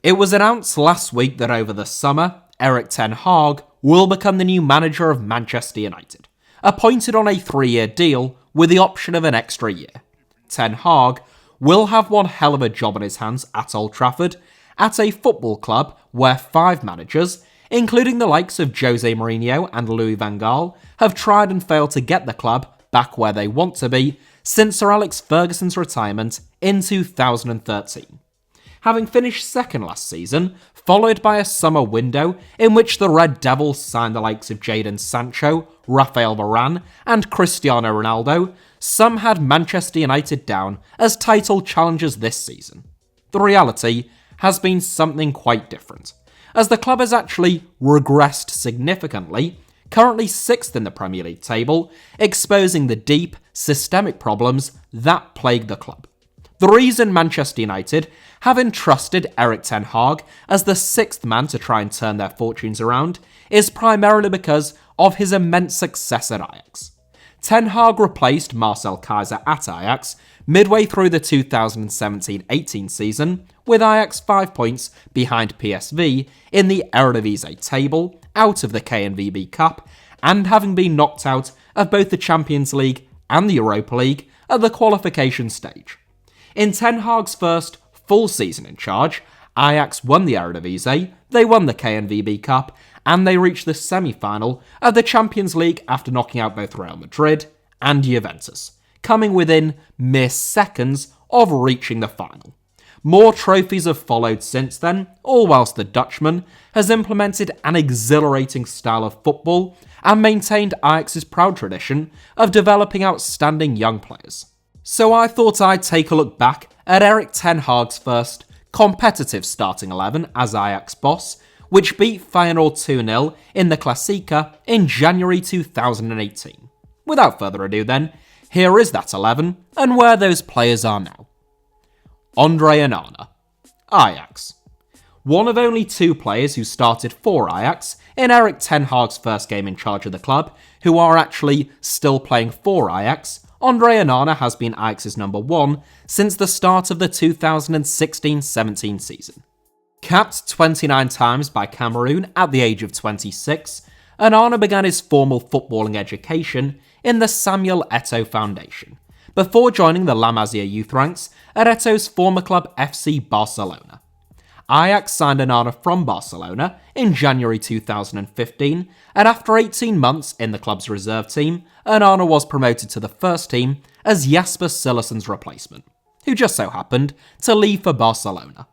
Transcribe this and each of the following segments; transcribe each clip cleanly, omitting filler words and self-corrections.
It was announced last week that over the summer, Erik ten Hag will become the new manager of Manchester United, appointed on a 3-year deal with the option of an extra year. Ten Hag will have one hell of a job on his hands at Old Trafford, at a football club where 5 managers, including the likes of Jose Mourinho and Louis van Gaal, have tried and failed to get the club back where they want to be since Sir Alex Ferguson's retirement in 2013. Having finished second last season, followed by a summer window in which the Red Devils signed the likes of Jadon Sancho, Rafael Varane and Cristiano Ronaldo, some had Manchester United down as title challengers this season. The reality has been something quite different, as the club has actually regressed significantly, currently 6th in the Premier League table, exposing the deep, systemic problems that plague the club. The reason Manchester United have entrusted Erik ten Hag as the 6th man to try and turn their fortunes around is primarily because of his immense success at Ajax. Ten Hag replaced Marcel Keizer at Ajax midway through the 2017-18 season, with Ajax 5 points behind PSV in the Eredivisie table, out of the KNVB Cup, and having been knocked out of both the Champions League and the Europa League at the qualification stage. In Ten Hag's first full season in charge, Ajax won the Eredivisie, they won the KNVB Cup, and they reached the semi-final of the Champions League after knocking out both Real Madrid and Juventus, coming within mere seconds of reaching the final. More trophies have followed since then, all whilst the Dutchman has implemented an exhilarating style of football and maintained Ajax's proud tradition of developing outstanding young players. So I thought I'd take a look back at Erik ten Hag's first competitive starting 11 as Ajax boss, which beat Feyenoord 2-0 in the Klassieker in January 2018. Without further ado then, here is that 11 and where those players are now. Andre Onana, Ajax. One of only 2 players who started for Ajax in Erik ten Hag's first game in charge of the club who are actually still playing for Ajax, Andre Onana has been Ajax's number 1 since the start of the 2016-17 season. Capped 29 times by Cameroon at the age of 26, Onana began his formal footballing education in the Samuel Eto'o Foundation, before joining the La Masia youth ranks at Eto'o's former club FC Barcelona. Ajax signed Onana from Barcelona in January 2015, and after 18 months in the club's reserve team, Onana was promoted to the first team as Jasper Cillessen's replacement, who just so happened to leave for Barcelona.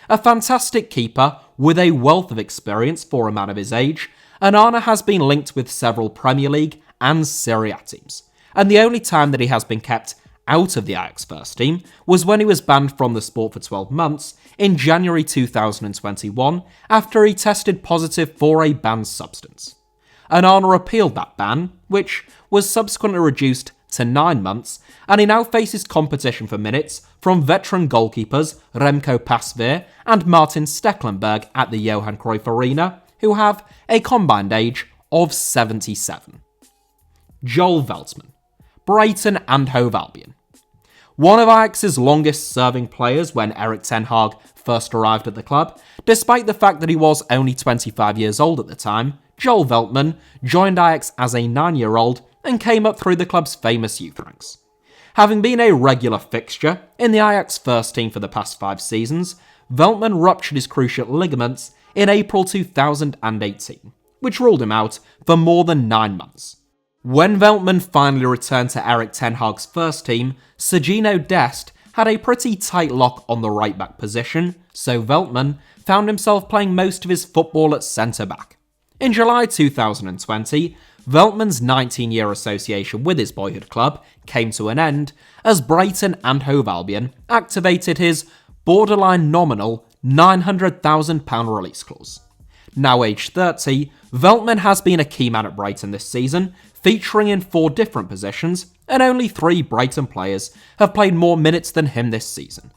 A fantastic keeper with a wealth of experience for a man of his age, Onana has been linked with several Premier League and Serie A teams, and the only time that he has been kept out of the Ajax first team was when he was banned from the sport for 12 months in January 2021 after he tested positive for a banned substance. Onana appealed that ban, which was subsequently reduced to 9 months, and he now faces competition for minutes from veteran goalkeepers Remco Pasveer and Martin Stecklenburg at the Johan Cruyff Arena, who have a combined age of 77. Joel Veltman, Brighton and Hove Albion. One of Ajax's longest serving players when Erik ten Hag first arrived at the club, despite the fact that he was only 25 years old at the time, Joel Veltman joined Ajax as a 9-year-old and came up through the club's famous youth ranks. Having been a regular fixture in the Ajax first team for the past 5 seasons, Veltman ruptured his cruciate ligaments in April 2018, which ruled him out for more than 9 months. When Veltman finally returned to Erik ten Hag's first team, Sergino Dest had a pretty tight lock on the right-back position, so Veltman found himself playing most of his football at centre-back. In July 2020, Veltman's 19-year association with his boyhood club came to an end as Brighton and Hove Albion activated his borderline nominal £900,000 release clause. Now aged 30, Veltman has been a key man at Brighton this season, featuring in 4 different positions, and only 3 Brighton players have played more minutes than him this season.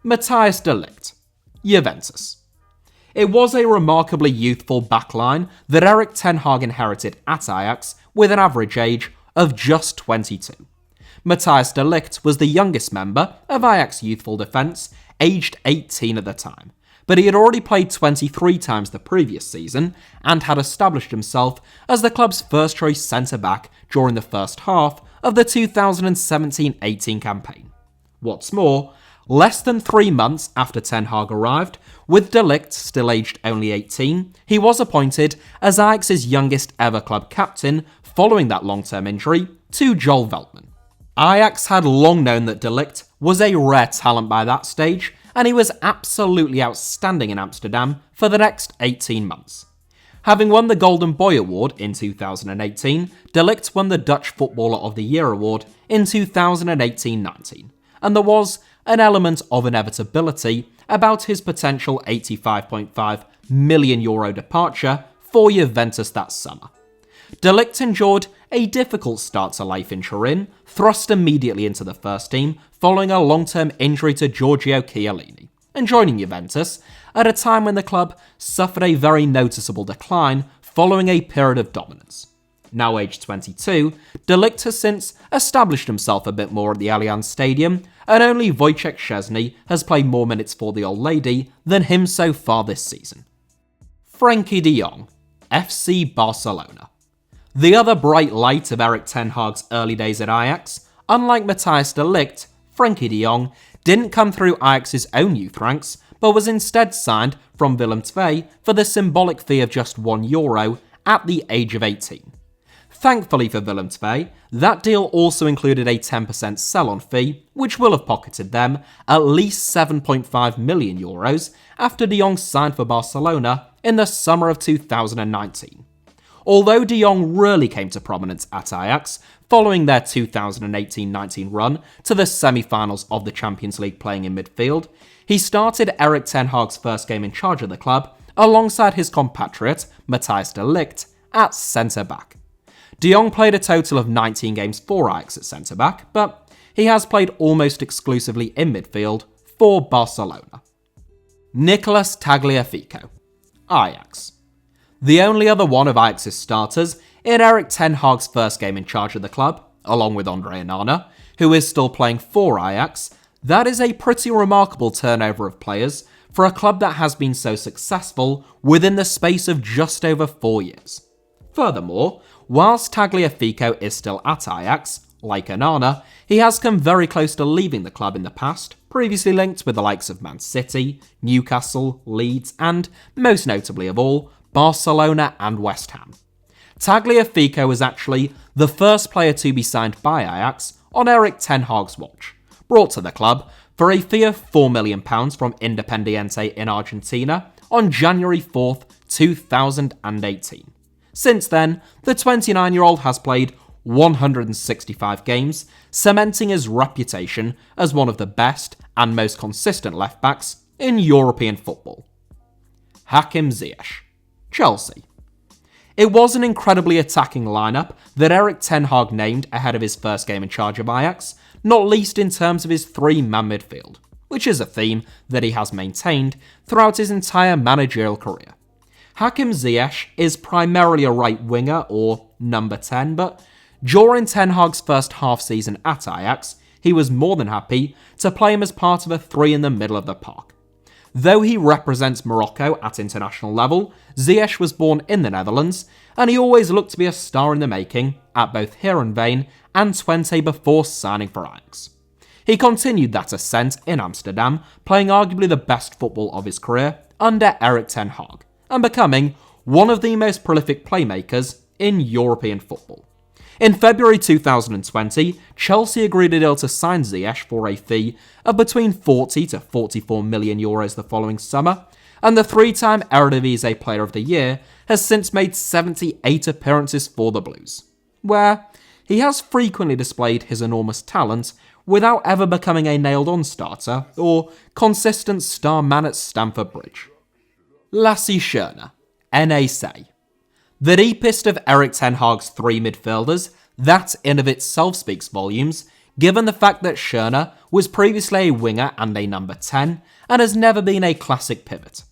Matthijs de Ligt, Juventus. It was a remarkably youthful backline that Erik ten Hag inherited at Ajax with an average age of just 22. Matthijs de Ligt was the youngest member of Ajax youthful defence, aged 18 at the time, but he had already played 23 times the previous season and had established himself as the club's first-choice centre-back during the first half of the 2017-18 campaign. What's more, less than 3 months after Ten Hag arrived, with De Ligt still aged only 18, he was appointed as Ajax's youngest ever club captain following that long-term injury to Joel Veltman. Ajax had long known that De Ligt was a rare talent by that stage, and he was absolutely outstanding in Amsterdam for the next 18 months. Having won the Golden Boy Award in 2018, De Ligt won the Dutch Footballer of the Year award in 2018-19, and there was an element of inevitability about his potential €85.5 million departure for Juventus that summer. De Ligt endured a difficult start to life in Turin, thrust immediately into the first team following a long-term injury to Giorgio Chiellini, and joining Juventus at a time when the club suffered a very noticeable decline following a period of dominance. Now aged 22, De Ligt has since established himself a bit more at the Allianz Stadium, and only Wojciech Szczesny has played more minutes for the Old Lady than him so far this season. Frenkie de Jong, FC Barcelona. The other bright light of Erik ten Hag's early days at Ajax, unlike Matthijs de Ligt, Frenkie de Jong didn't come through Ajax's own youth ranks, but was instead signed from Willem II for the symbolic fee of just €1 at the age of 18. Thankfully for Willem II, that deal also included a 10% sell-on fee, which will have pocketed them at least €7.5 million after de Jong signed for Barcelona in the summer of 2019. Although de Jong rarely came to prominence at Ajax, following their 2018-19 run to the semi-finals of the Champions League playing in midfield, he started Erik ten Hag's first game in charge of the club alongside his compatriot Matthijs de Ligt at centre-back. De Jong played a total of 19 games for Ajax at centre-back, but he has played almost exclusively in midfield for Barcelona. Nicolas Tagliafico, Ajax. The only other one of Ajax's starters in Erik ten Hag's first game in charge of the club, along with Andre Onana, who is still playing for Ajax, that is a pretty remarkable turnover of players for a club that has been so successful within the space of just over 4 years. Furthermore, whilst Tagliafico is still at Ajax, like Onana, he has come very close to leaving the club in the past, previously linked with the likes of Man City, Newcastle, Leeds, and, most notably of all, Barcelona and West Ham. Tagliafico was actually the first player to be signed by Ajax on Erik ten Hag's watch, brought to the club for a fee of £4 million from Independiente in Argentina on January 4th, 2018. Since then, the 29-year-old has played 165 games, cementing his reputation as one of the best and most consistent left-backs in European football. Hakim Ziyech, Chelsea. It was an incredibly attacking lineup that Erik ten Hag named ahead of his first game in charge of Ajax, not least in terms of his three-man midfield, which is a theme that he has maintained throughout his entire managerial career. Hakim Ziyech is primarily a right winger or number 10, but during Ten Hag's first half season at Ajax, he was more than happy to play him as part of a three in the middle of the park. Though he represents Morocco at international level, Ziyech was born in the Netherlands, and he always looked to be a star in the making at both Heerenveen and Twente before signing for Ajax. He continued that ascent in Amsterdam, playing arguably the best football of his career under Erik ten Hag, and becoming one of the most prolific playmakers in European football. In February 2020, Chelsea agreed a deal to sign Ziyech for a fee of between €40 to €44 million the following summer, and the three-time Eredivisie Player of the Year has since made 78 appearances for the Blues, where he has frequently displayed his enormous talent without ever becoming a nailed-on starter or consistent star man at Stamford Bridge. LASSE SCHÖNE, NERES. The deepest of Erik ten Hag's three midfielders, that in of itself speaks volumes, given the fact that SCHÖNE was previously a winger and a number 10, and has never been a classic pivot.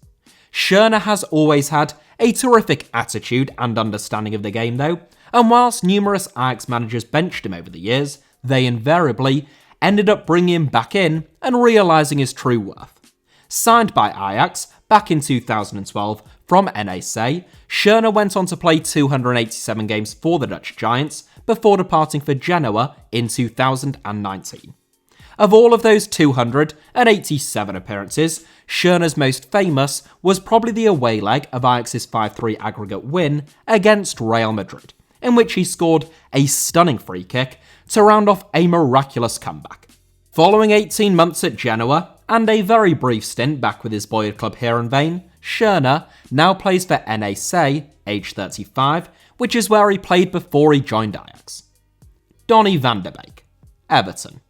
SCHÖNE has always had a terrific attitude and understanding of the game though, and whilst numerous Ajax managers benched him over the years, they invariably ended up bringing him back in and realising his true worth. Signed by Ajax back in 2012 from NERES, SCHÖNE went on to play 287 games for the Dutch Giants before departing for Genoa in 2019. Of all of those 287 appearances, SCHÖNE's most famous was probably the away leg of Ajax's 5-3 aggregate win against Real Madrid, in which he scored a stunning free kick to round off a miraculous comeback. Following 18 months at Genoa and a very brief stint back with his boyhood club Heerenveen, SCHÖNE now plays for NERES, age 35, which is where he played before he joined Ajax. Donny van de Beek, Everton.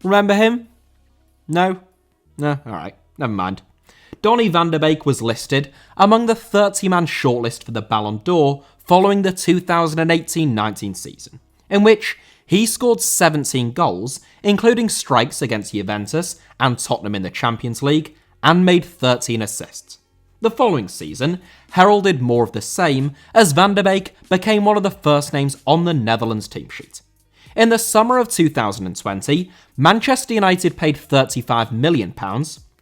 Remember him? No? No, alright, never mind. Donny van de Beek was listed among the 30-man shortlist for the Ballon d'Or following the 2018-19 season, in which he scored 17 goals, including strikes against Juventus and Tottenham in the Champions League, and made 13 assists. The following season heralded more of the same, as Van de Beek became one of the first names on the Netherlands team sheet. In the summer of 2020, Manchester United paid £35 million,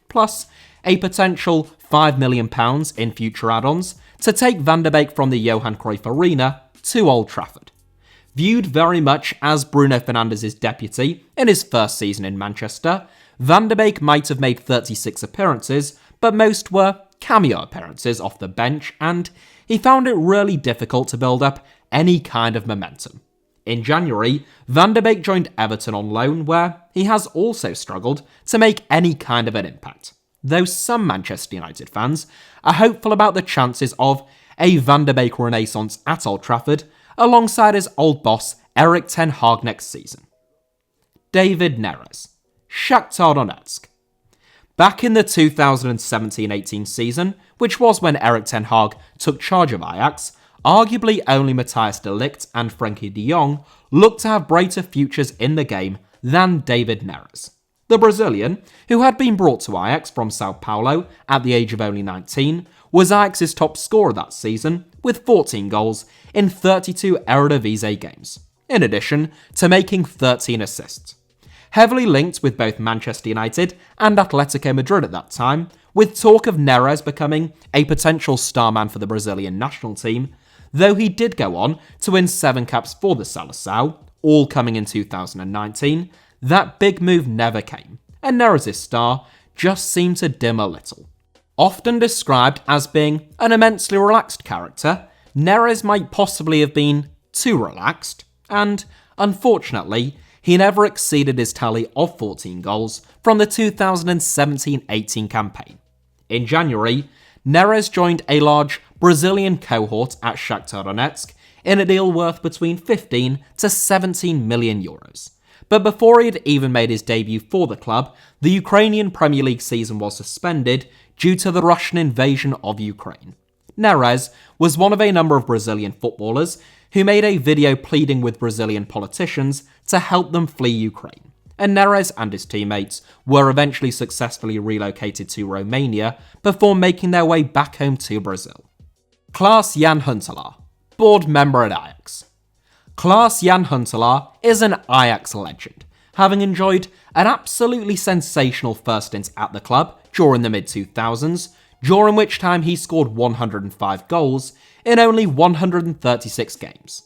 plus a potential £5 million in future add-ons, to take Van de Beek from the Johan Cruyff Arena to Old Trafford. Viewed very much as Bruno Fernandes' deputy in his first season in Manchester, Van de Beek might have made 36 appearances, but most were cameo appearances off the bench, and he found it really difficult to build up any kind of momentum. In January, Van de Beek joined Everton on loan, where he has also struggled to make any kind of an impact, though some Manchester United fans are hopeful about the chances of a Van de Beek renaissance at Old Trafford, alongside his old boss Erik ten Hag next season. David Neres, Shakhtar Donetsk. Back in the 2017-18 season, which was when Erik ten Hag took charge of Ajax, arguably only Matthijs de Ligt and FRENKIE de Jong looked to have brighter futures in the game than David Neres. The Brazilian, who had been brought to Ajax from Sao Paulo at the age of only 19, was Ajax's top scorer that season, with 14 goals in 32 Eredivisie games, in addition to making 13 assists. Heavily linked with both Manchester United and Atletico Madrid at that time, with talk of Neres becoming a potential starman for the Brazilian national team, though he did go on to win 7 caps for the Seleção, all coming in 2019, that big move never came, and Neres' star just seemed to dim a little. Often described as being an immensely relaxed character, Neres might possibly have been too relaxed, and, unfortunately, he never exceeded his tally of 14 goals from the 2017-18 campaign. In January, Neres joined a large Brazilian cohort at Shakhtar Donetsk in a deal worth between 15 to 17 million euros. But before he had even made his debut for the club, the Ukrainian Premier League season was suspended due to the Russian invasion of Ukraine. Neres was one of a number of Brazilian footballers who made a video pleading with Brazilian politicians to help them flee Ukraine, and Neres and his teammates were eventually successfully relocated to Romania before making their way back home to Brazil. KLAAS-JAN HUNTELAAR, board member at Ajax. KLAAS-JAN HUNTELAAR is an Ajax legend, having enjoyed an absolutely sensational first stint at the club during the mid-2000s, during which time he scored 105 goals in only 136 games.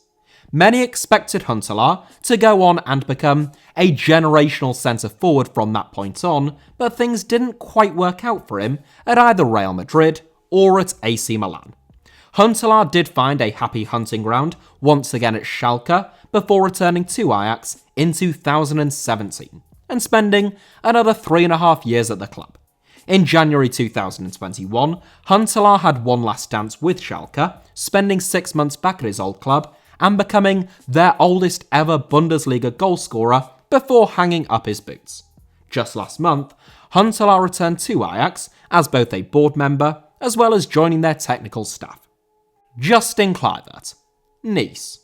Many expected Huntelaar to go on and become a generational centre-forward from that point on, but things didn't quite work out for him at either Real Madrid or at AC Milan. Huntelaar did find a happy hunting ground once again at Schalke before returning to Ajax in 2017 and spending another 3.5 years at the club. In January 2021, Huntelaar had one last dance with Schalke, spending 6 months back at his old club and becoming their oldest ever Bundesliga goalscorer before hanging up his boots. Just last month, Huntelaar returned to Ajax as both a board member as well as joining their technical staff. Justin Kluivert, Nice.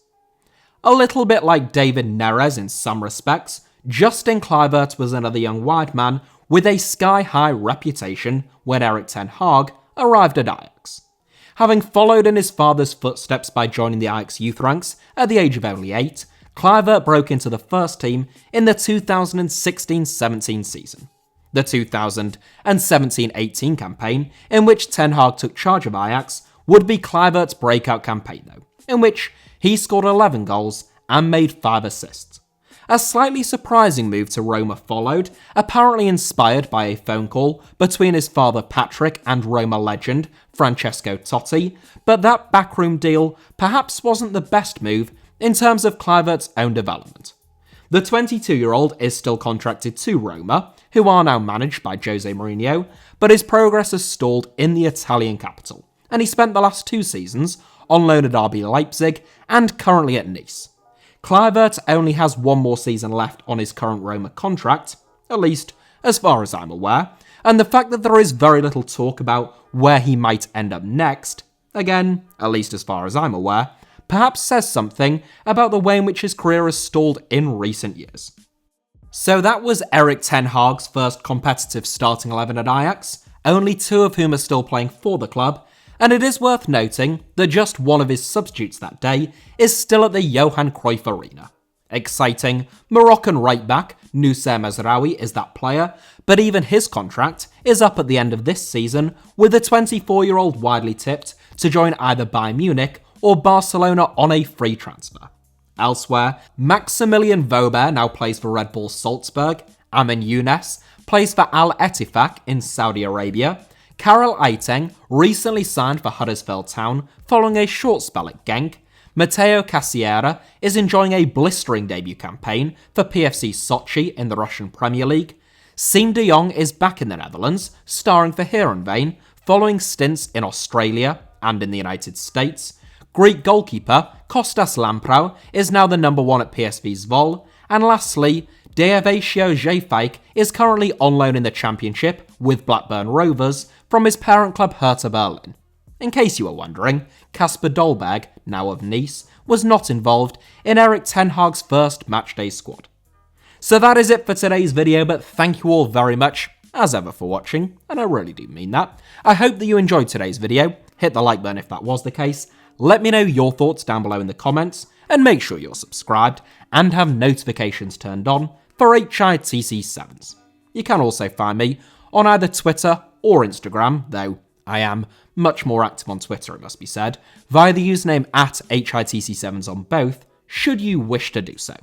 A little bit like David Neres in some respects, Justin Kluivert was another young wide man with a sky-high reputation when Erik ten Hag arrived at Ajax. Having followed in his father's footsteps by joining the Ajax youth ranks at the age of only 8, Kluivert broke into the first team in the 2016-17 season. The 2017-18 campaign, in which Ten Hag took charge of Ajax, would be Kluivert's breakout campaign though, in which he scored 11 goals and made 5 assists. A slightly surprising move to Roma followed, apparently inspired by a phone call between his father Patrick and Roma legend Francesco Totti, but that backroom deal perhaps wasn't the best move in terms of Kluivert's own development. The 22-year-old is still contracted to Roma, who are now managed by Jose Mourinho, but his progress has stalled in the Italian capital, and he spent the last 2 seasons on loan at RB Leipzig and currently at Nice. Kluivert only has 1 more season left on his current Roma contract, at least as far as I'm aware, and the fact that there is very little talk about where he might end up next, again, at least as far as I'm aware, perhaps says something about the way in which his career has stalled in recent years. So that was Erik ten Hag's first competitive starting 11 at Ajax, only 2 of whom are still playing for the club, and it is worth noting that just one of his substitutes that day is still at the Johan Cruyff Arena. Exciting, Moroccan right-back Noussair Mazraoui is that player, but even his contract is up at the end of this season, with the 24-year-old widely tipped to join either Bayern Munich or Barcelona on a free transfer. Elsewhere, Maximilian Wöber now plays for Red Bull Salzburg, Amin Younes plays for Al Ettifaq in Saudi Arabia, Karel Eiting recently signed for Huddersfield Town following a short spell at Genk, Matteo Cassiera is enjoying a blistering debut campaign for PFC Sochi in the Russian Premier League, Siem de Jong is back in the Netherlands, starring for Heerenveen following stints in Australia and in the United States, Greek goalkeeper Kostas Lamprou is now the number 1 at PSV Zwolle, and lastly, Deavatio Jefake is currently on loan in the Championship with Blackburn Rovers from his parent club Hertha Berlin. In case you were wondering, Kasper Dolberg, now of Nice, was not involved in Erik ten Hag's first matchday squad. So that is it for today's video, but thank you all very much, as ever, for watching, and I really do mean that. I hope that you enjoyed today's video. Hit the like button if that was the case. Let me know your thoughts down below in the comments, and make sure you're subscribed and have notifications turned on for HITC Sevens. You can also find me on either Twitter or Instagram, though I am much more active on Twitter, it must be said, via the username @HITC Sevens on both, should you wish to do so.